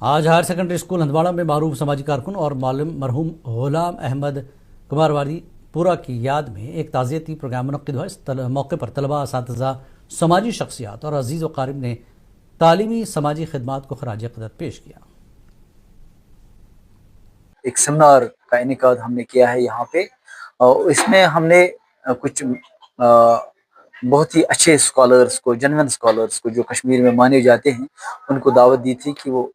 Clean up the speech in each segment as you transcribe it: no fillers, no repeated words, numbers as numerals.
آج higher secondary school Handwara میں معروف سماجی کارکن اور معلم مرحوم غلام احمد کمارواری پورا کی یاد میں ایک تعزیتی پروگرام منعقد ہوا۔ اس موقع پر طلباء، اساتذہ، سماجی شخصیات اور عزیز و اقارب نے تعلیمی سماجی خدمات کو خراج عقیدت پیش کیا۔ ایک سیمینار کا انعقاد ہم نے کیا ہے یہاں پہ، اور اس میں ہم نے کچھ بہت ہی اچھے اسکالرس کو، جنون اسکالرس کو جو کشمیر میں مانے جاتے ہیں، ان کو دعوت دی تھی کہ وہ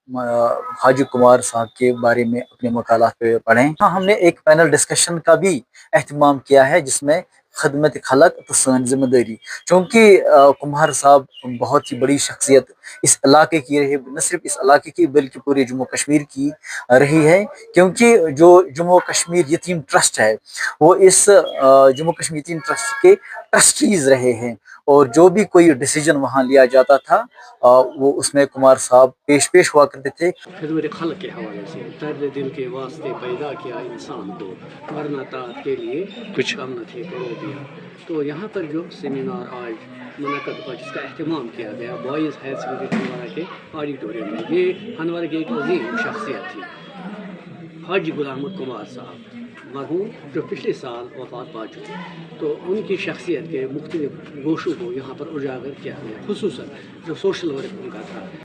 حاجی کمار صاحب کے بارے میں اپنے مقالات پہ پڑھیں۔ ہاں، ہم نے ایک پینل ڈسکشن کا بھی اہتمام کیا ہے جس میں خدمت خلق تو سن ذمہ داری، چونکہ کمار صاحب بہت ہی بڑی شخصیت اس علاقے کی رہی، نہ صرف اس علاقے کی بلکہ پورے جموں کشمیر کی رہی ہے، کیونکہ جو جموں کشمیر یتیم ٹرسٹ ہے وہ اس جموں کشمیر یتیم ٹرسٹ کے ٹرسٹیز رہے ہیں، اور جو بھی کوئی ڈیسیجن وہاں لیا جاتا تھا وہ اس میں کمار صاحب پیش ہوا کرتے تھے۔ خدمت خلق کے حوالے سے درد دل کے واسطے پیدا کیا انسان کو، ورنہ طاعت کے لیے کچھ ہم نہ تھے کرو دیا۔ تو یہاں پر جو سیمینار آج منعقد ہوا، جس کا اہتمام کیا گیا بوائز ہائر سیکنڈری ہندواڑہ کے آڈیٹوریم میں، یہ ہندواڑہ کی ایک عظیم شخصیت تھی، حاجی غلام احمد کمار صاحب مرحوم، جو پچھلے سال وفات پا چکے۔ تو ان کی شخصیت کے مختلف گوشوں کو یہاں پر اجاگر کیا گیا، خصوصاً جو سوشل ورک ان کا تھا۔